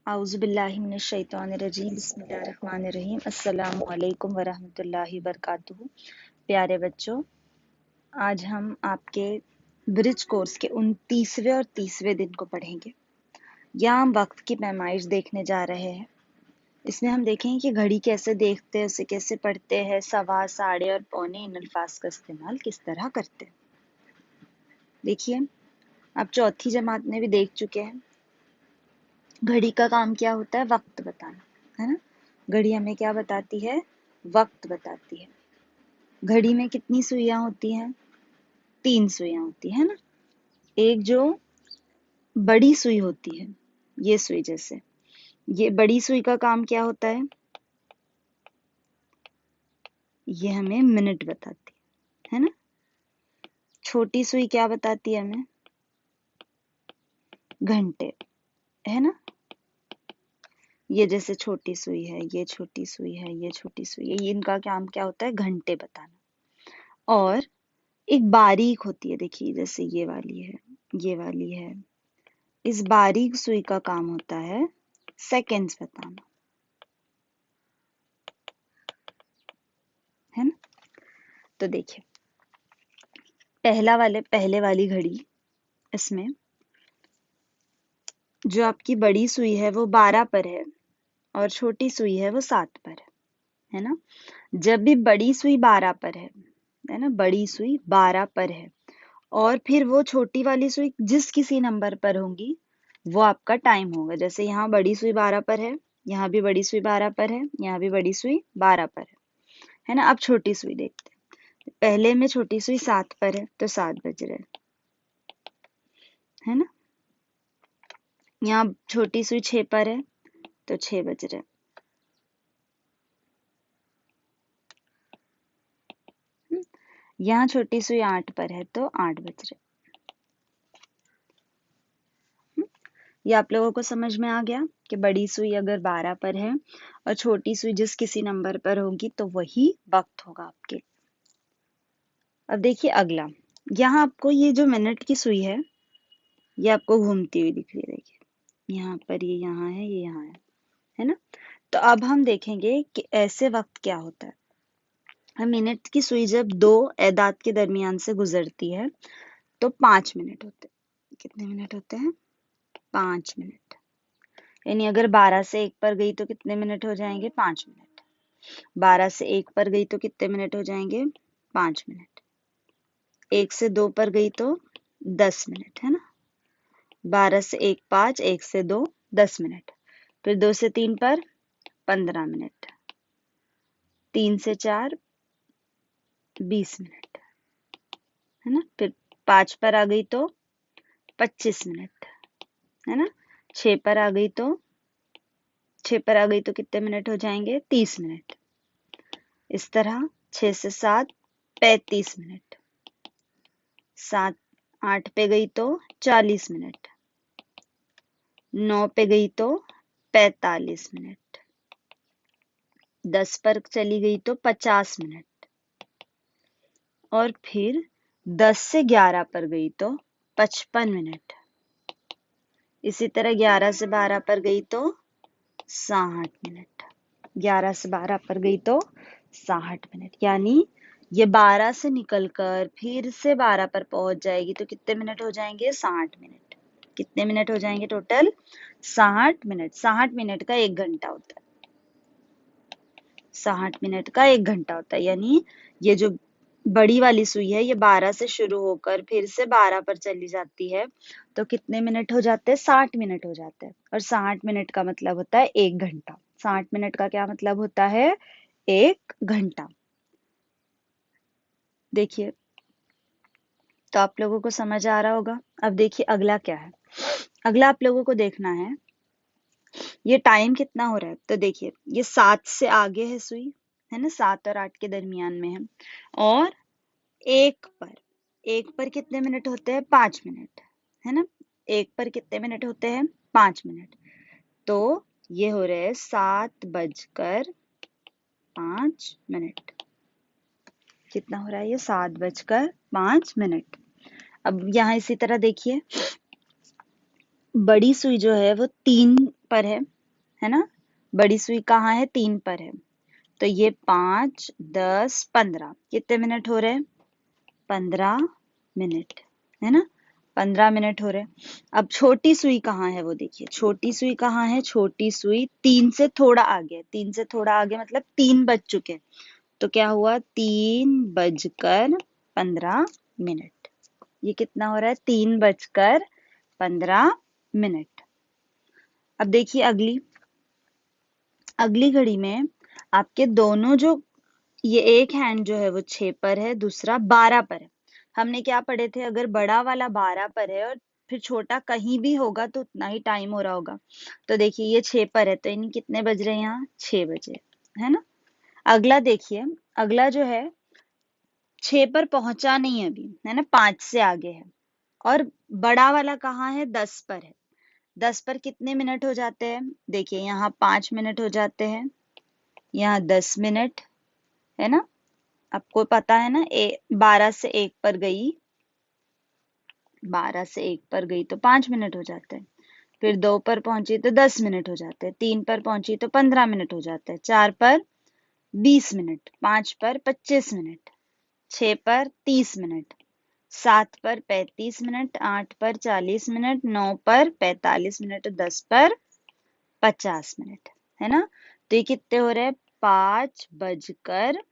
आउज़ुबिल्लाहिमिनश्शैतानिर्रजीम बिस्मिल्लाहिर्रहमानिर्रहीम अस्सलामु अलैकुम वरहमतुल्लाहि वबरकातुहू। प्यारे बच्चों, आज हम आपके ब्रिज कोर्स के 29वें और 30वें दिन को पढ़ेंगे। यहाँ हम वक्त की पैमाइश देखने जा रहे हैं। इसमें हम देखेंगे कि घड़ी कैसे देखते हैं, उसे कैसे पढ़ते हैं, सवा, साढ़े और पौने इन अल्फाज का इस्तेमाल किस तरह करते हैं। देखिए, आप चौथी जमात में भी देख चुके हैं। घड़ी का काम क्या होता है? वक्त बताना, है ना। घड़ी हमें क्या बताती है? वक्त बताती है। घड़ी में कितनी सुइयां होती हैं? 3 सुइयां होती है ना। एक जो बड़ी सुई होती है, ये सुई जैसे, ये बड़ी सुई का काम क्या होता है? ये हमें मिनट बताती है ना। छोटी सुई क्या बताती है हमें? घंटे, है ना। ये जैसे छोटी सुई है, ये छोटी सुई है, ये छोटी सुई है, ये इनका काम क्या होता है? घंटे बताना। और एक बारीक होती है, देखिए जैसे ये वाली है, ये वाली है। इस बारीक सुई का काम होता है सेकंड्स बताना, है ना। तो देखिए, पहले वाली घड़ी, इसमें जो आपकी बड़ी सुई है वो 12 पर है और छोटी सुई है वो 7 पर है ना। जब भी बड़ी सुई 12 पर है ना, बड़ी सुई 12 पर है और फिर वो छोटी वाली सुई जिस किसी नंबर पर होंगी वो आपका टाइम होगा। जैसे यहाँ बड़ी सुई 12 पर है, यहाँ भी बड़ी सुई 12 पर है, यहाँ भी बड़ी सुई 12 पर है ना। अब छोटी सुई देखते हैं। पहले में छोटी सुई 7 पर है तो 7 बज रहे है ना। यहाँ छोटी सुई 6 पर है तो 6 बज रहे। यहाँ छोटी सुई 8 पर है तो 8 बज रहे। ये आप लोगों को समझ में आ गया कि बड़ी सुई अगर 12 पर है और छोटी सुई जिस किसी नंबर पर होगी तो वही वक्त होगा आपके। अब देखिए अगला, यहाँ आपको ये जो मिनट की सुई है ये आपको घूमती हुई दिख रही है। देखिए यहाँ पर, ये यहाँ है, ये यहाँ है ना। तो अब हम देखेंगे कि ऐसे वक्त क्या होता है। हम मिनट की सुई जब दो एदाद के दरमियान से गुजरती है तो 5 मिनट होते हैं। कितने मिनट होते हैं? 5 मिनट। यानी अगर 12 से 1 पर गई तो कितने मिनट हो जाएंगे? 5 मिनट। 12 से 1 पर गई तो कितने मिनट हो जाएंगे? 5 मिनट। 1 से 2 पर गई तो 10 मिनट, है ना। 12 से 1 5, 1 से 2 10 मिनट। फिर 2 से 3 पर 15 मिनट, 3 से 4 20 मिनट, है ना। फिर 5 पर आ गई तो 25 मिनट, है ना। 6 पर आ गई तो 6 पर आ गई तो कितने मिनट हो जाएंगे? 30 मिनट। इस तरह 6 से 7 35 मिनट, 7 8 पे गई तो 40 मिनट, 9 पे गई तो 45 मिनट, 10 पर चली गई तो 50 मिनट और फिर 10 से 11 पर गई तो 55 मिनट। इसी तरह 11 से 12 पर गई तो 60 मिनट, 11 से 12 पर गई तो 60 मिनट। यानी ये 12 से निकलकर फिर से 12 पर पहुंच जाएगी तो कितने मिनट हो जाएंगे? 60 मिनट। कितने मिनट हो जाएंगे टोटल? 60 मिनट। 60 मिनट का 1 घंटा होता है। 60 मिनट का 1 घंटा होता है। यानी ये जो बड़ी वाली सुई है ये 12 से शुरू होकर फिर से 12 पर चली जाती है तो कितने मिनट हो जाते हैं? 60 मिनट हो जाते हैं। और 60 मिनट का मतलब होता है 1 घंटा। 60 मिनट का क्या मतलब होता है? 1 घंटा। देखिए, तो आप लोगों को समझ आ रहा होगा। अब देखिए अगला क्या है। अगला आप लोगों को देखना है ये टाइम कितना हो रहा है। तो देखिए ये 7 से आगे है सुई, है ना, 7 और 8 के दरमियान में है। और 1 पर कितने मिनट होते हैं? 5 मिनट, है ना। 1 पर कितने मिनट होते हैं? 5 मिनट। तो ये हो रहे हैं 7:05। कितना हो रहा है ये? 7:05। अब यहाँ इसी तरह देखिए, बड़ी सुई जो है वो 3 पर है है ना। बड़ी सुई कहाँ है, 3 पर है। तो ये 5, 10, 15 कितने मिनट हो रहे हैं, 15 मिनट, है ना। 15 मिनट हो रहे हैं। अब छोटी सुई कहाँ है वो देखिए, छोटी सुई कहाँ है, छोटी सुई 3 से थोड़ा आगे है। 3 से थोड़ा आगे मतलब 3 बज चुके हैं। तो क्या हुआ, 3 बजकर 15 मिनट। ये कितना हो रहा है, 3 बजकर 15 मिनट। अब देखिए अगली अगली घड़ी में आपके दोनों जो, ये एक हैंड जो है वो 6 पर है, दूसरा 12 पर है। हमने क्या पढ़े थे, अगर बड़ा वाला 12 पर है और फिर छोटा कहीं भी होगा तो उतना ही टाइम हो रहा होगा। तो देखिए ये 6 पर है, तो इन्हें कितने बज रहे हैं, यहाँ 6 बजे, है ना। अगला देखिए, अगला जो है 6 पर पहुंचा नहीं है अभी, है ना, 5 से आगे है। और बड़ा वाला कहाँ है, 10 पर है। 10 पर कितने मिनट हो जाते हैं, देखिए यहाँ 5 मिनट हो जाते हैं, यहाँ 10 मिनट, है ना। आपको पता है ना, 12 से 1 पर गई, 12 से 1 पर गई तो 5 मिनट हो जाते हैं। फिर 2 पर पहुंची तो 10 मिनट हो जाते हैं, 3 पर पहुंची तो 15 मिनट हो जाते हैं, 4 पर 20 मिनट, 5 पर 25 मिनट, 6 पर 30 मिनट, 7 पर 35 मिनट, 8 पर 40 मिनट, 9 पर 45 मिनट, 10 पर 50 मिनट, है ना। तो ये कितने हो रहे हैं, 5 बजकर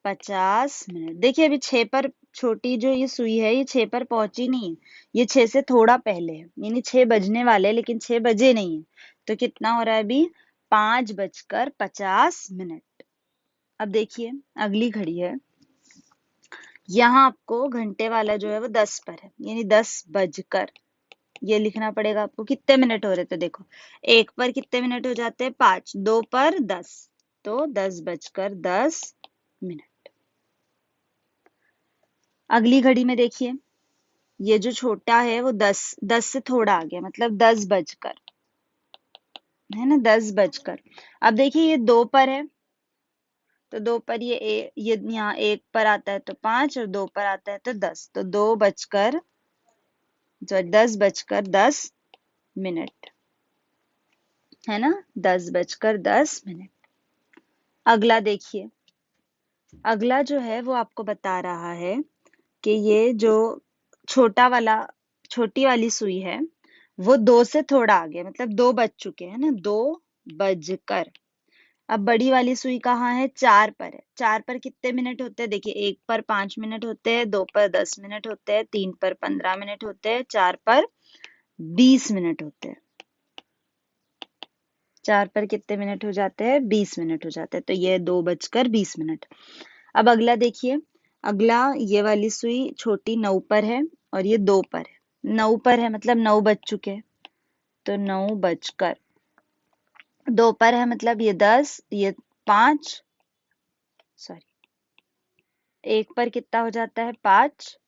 50 मिनट। देखिए अभी 6 पर, छोटी जो ये सुई है ये 6 पर पहुंची नहीं है, ये 6 से थोड़ा पहले है, यानी 6 बजने वाले हैं लेकिन 6 बजे नहीं है। तो कितना हो रहा है अभी, 5 बजकर 50 मिनट। अब देखिए अगली घड़ी है, यहाँ आपको घंटे वाला जो है वो 10 पर है, यानी 10 बजकर, ये लिखना पड़ेगा आपको। कितने मिनट हो रहे थे देखो, 1 पर कितने मिनट हो जाते हैं, 5, 2 पर 10, तो 10 बजकर 10 मिनट। अगली घड़ी में देखिए, ये जो छोटा है वो 10 से थोड़ा आगे, मतलब 10 बजकर, है ना, 10 बजकर। अब देखिए ये 2 पर है, तो 2 पर ये यहाँ 1 पर आता है तो 5, और 2 पर आता है तो 10, तो 10 बजकर 10 मिनट, है ना, 10 बजकर 10 मिनट। अगला देखिए, अगला जो है वो आपको बता रहा है कि ये जो छोटा वाला छोटी वाली सुई है वो 2 से थोड़ा आगे, मतलब 2 बज चुके हैं ना, 2 बजकर। अब बड़ी वाली सुई कहाँ है, 4 पर है। 4 पर कितने मिनट होते हैं, देखिए 1 पर 5 मिनट होते हैं, 2 पर 10 मिनट होते हैं, 3 पर 15 मिनट होते हैं, 4 पर 20 मिनट होते हैं। 4 पर कितने मिनट हो जाते हैं, 20 मिनट हो जाते हैं, तो ये 2 बजकर 20 मिनट। अब अगला देखिए, अगला ये वाली सुई छोटी 9 पर है और ये 2 पर है। 9 पर है मतलब 9 बज चुके हैं, तो 9 बजकर 2 पर है मतलब ये 10, ये 5, सॉरी, 1 पर कितना हो जाता है, 5,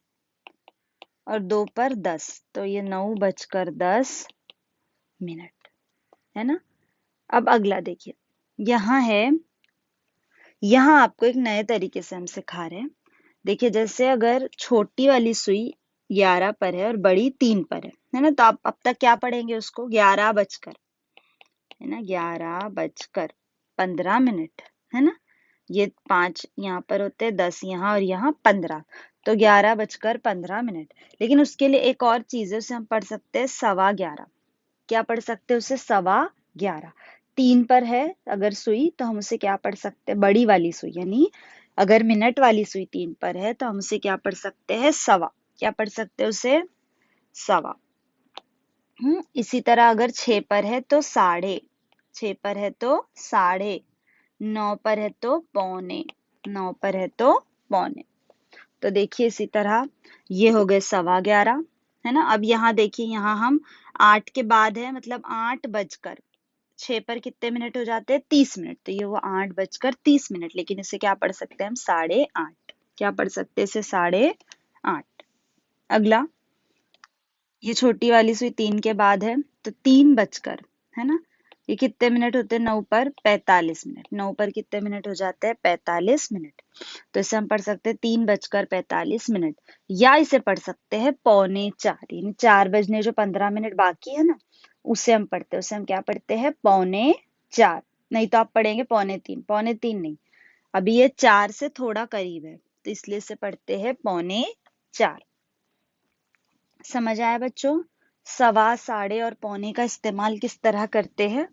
और 2 पर 10, तो ये 9 बजकर 10 मिनट, है ना। अब अगला देखिए, यहाँ है, यहाँ आपको एक नए तरीके से हम सिखा रहे हैं। देखिए जैसे अगर छोटी वाली सुई 11 पर है और बड़ी 3 पर है ना, तो आप अब तक क्या पढ़ेंगे उसको, 11 बजकर, है ना, 11 बजकर 15 मिनट, है ना। ये 5 यहाँ पर होते हैं, 10 यहाँ और यहाँ 15, तो 11 बजकर 15 मिनट। लेकिन उसके लिए एक और चीज है, उसे हम पढ़ सकते हैं 11:15। क्या पढ़ सकते हैं उसे, 11:15। 3 पर है अगर सुई तो हम उसे क्या पढ़ सकते हैं, बड़ी वाली सुई, यानी अगर मिनट वाली सुई 3 पर है तो हम उसे क्या पढ़ सकते हैं, सवा। क्या पढ़ सकते हैं उसे, सवा। इसी तरह अगर 6 पर है तो साढ़े, 6 पर है तो साढ़े, 9 पर है तो पौने, 9 पर है तो पौने। तो देखिए इसी तरह ये हो गए 11:15, है ना। अब यहाँ देखिए, यहाँ हम 8 के बाद है, मतलब 8 बजकर, 6 पर कितने मिनट हो जाते हैं, 30 मिनट, तो ये वो 8 बजकर 30 मिनट। लेकिन इसे क्या पढ़ सकते हैं हम, 8:30। क्या पढ़ सकते हैं इसे, 8:30। अगला, ये छोटी वाली सुई 3 के बाद है तो 3 बजकर, है ना, ये कितने मिनट होते हैं? 9 पर 45 मिनट। 9 पर कितने मिनट हो जाते हैं? 45 मिनट। तो इसे हम पढ़ सकते हैं 3:45 या इसे पढ़ सकते हैं 3:45, यानी 4 बजने जो 15 मिनट बाकी है ना, उसे हम पढ़ते हैं। उसे हम क्या पढ़ते हैं? 3:45। नहीं तो आप पढ़ेंगे 3:45। 3:45 नहीं, अभी ये 4 से थोड़ा करीब है, तो इसलिए इसे पढ़ते हैं 3:45। समझ आया बच्चों? सवा, साढ़े और पौने का इस्तेमाल किस तरह करते हैं?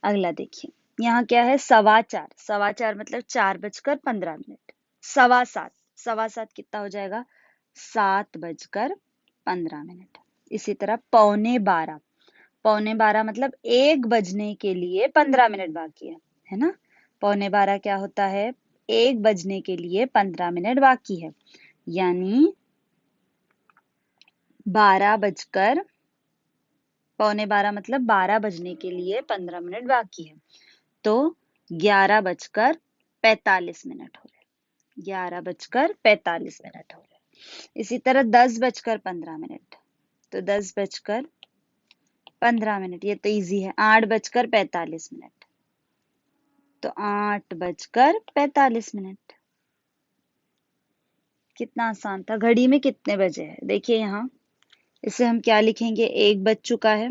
अगला देखिए, यहाँ क्या है? 4:15। 4:15 मतलब 4:15। 7:15, 7:15 कितना हो जाएगा? 7:15। इसी तरह 11:15। 11:15 मतलब 1 बजने के लिए 15 मिनट बाकी है ना? 11:15 क्या होता है? 1 बजने के लिए 15 मिनट बाकी है, यानी 12:00 12:15 मतलब 12 बजने के लिए 15 मिनट बाकी है, तो 11:45 हो रहे। 11:45 हो रहे। इसी तरह 10:15, तो 10:15, ये तो इजी है। 8:45, तो 8:45। कितना आसान था। घड़ी में कितने बजे है? देखिए यहाँ, इसे हम क्या लिखेंगे? 1 बज चुका है।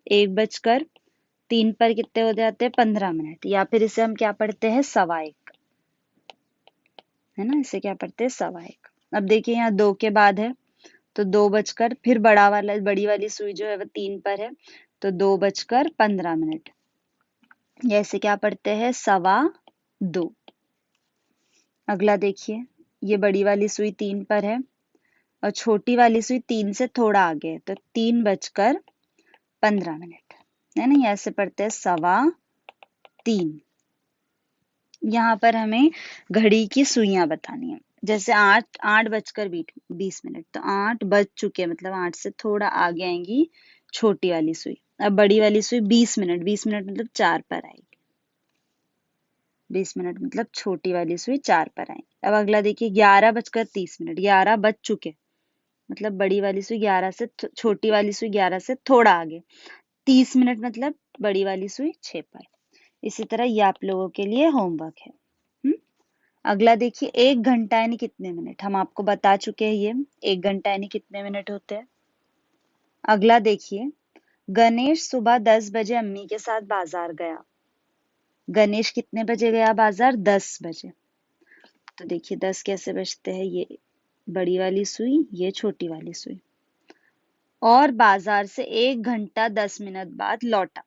1:03 पर कितने हो जाते हैं? 15 मिनट। या फिर इसे हम क्या पढ़ते हैं? 1:15, है ना? इसे क्या पढ़ते हैं? 1:15। अब देखिए यहाँ 2 के बाद है, तो 2 बजकर, फिर बड़ी वाली सुई जो है वो 3 पर है, तो 2:15। या इसे क्या पढ़ते हैं? 2:15। अगला देखिए, ये बड़ी वाली सुई 3 पर है और छोटी वाली सुई 3 से थोड़ा आगे है, तो 3:15, है ना? या ऐसे पढ़ते हैं 3:15। यहाँ पर हमें घड़ी की सुइयां बतानी है। जैसे 8:20, तो 8 बज चुके, मतलब 8 से थोड़ा आगे आएंगी छोटी वाली सुई। अब बड़ी वाली सुई 20 मिनट, 20 मिनट मतलब 4 पर आएगी। 20 मिनट मतलब छोटी वाली सुई 4 पर आएगी। अब अगला देखिए, 11:30, 11 बज चुके, मतलब बड़ी वाली सुई 11 से, छोटी वाली सुई 11 से थोड़ा आगे। 30 मिनट मतलब बड़ी वाली सुई 6 पर। इसी तरह ये आप लोगों के लिए होमवर्क है। अगला देखिए, 1 घंटा यानी कितने मिनट? हम आपको बता चुके हैं ये 1 घंटा यानी कितने मिनट होते हैं। अगला देखिए, गणेश सुबह 10 बजे अम्मी के साथ बाजार गया। गणेश कितने बजे गया बाजार? 10 बजे। तो देखिए 10 कैसे बजते हैं? ये बड़ी वाली सुई, ये छोटी वाली सुई, और बाजार से 1 घंटा 10 मिनट बाद लौटा।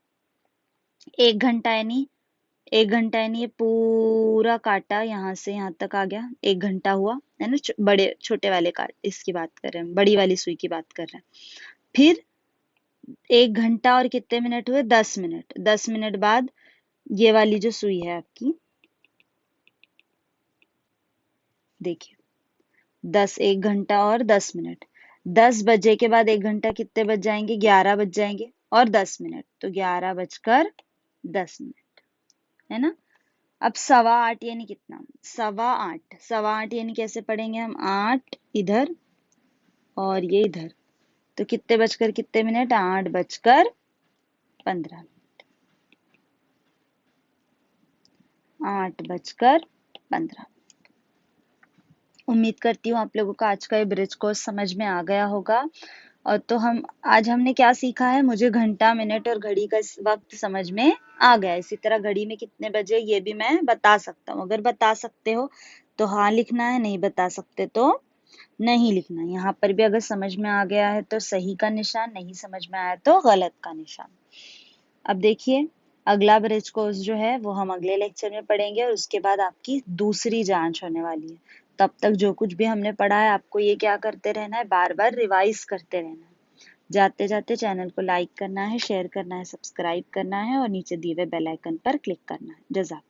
1 घंटा यानी, 1 घंटा यानी ये पूरा काटा यहाँ से यहाँ तक आ गया, 1 घंटा हुआ, है ना? बड़े छोटे वाले काट, इसकी बात कर रहे हैं, बड़ी वाली सुई की बात कर रहे हैं। फिर 1 घंटा और कितने मिनट हुए? 10 मिनट। 10 मिनट बाद ये वाली जो सुई है आपकी, देखिए 1 घंटा और 10 मिनट। 10 बजे के बाद 1 घंटा कितने बज जाएंगे? 11 बज जाएंगे, और 10 मिनट, तो 11:10, है ना? अब 8:15 यानी कितना? 8:15, 8:15 यानी कैसे पढ़ेंगे हम? 8 इधर और ये इधर, तो कितने बजकर कितने मिनट? 8:15। 8:15। उम्मीद करती हूँ आप लोगों को आज का ये ब्रिज कोर्स समझ में आ गया होगा। और तो आज हमने क्या सीखा है? मुझे घंटा, मिनट और घड़ी का वक्त समझ में आ गया। इसी तरह घड़ी में कितने बजे ये भी मैं बता सकता हूँ। अगर बता सकते हो तो हाँ लिखना है, नहीं बता सकते तो नहीं लिखना। यहाँ पर भी अगर समझ में आ गया है तो सही का निशान, नहीं समझ में आया तो गलत का निशान। अब देखिए, अगला ब्रिज कोर्स जो है वो हम अगले लेक्चर में पढ़ेंगे, और उसके बाद आपकी दूसरी जांच होने वाली है। तब तक जो कुछ भी हमने पढ़ा है आपको ये क्या करते रहना है? बार बार रिवाइज करते रहना है। जाते जाते चैनल को लाइक करना है, शेयर करना है, सब्सक्राइब करना है और नीचे दिए हुए बेल आइकन पर क्लिक करना है। जज़ाक।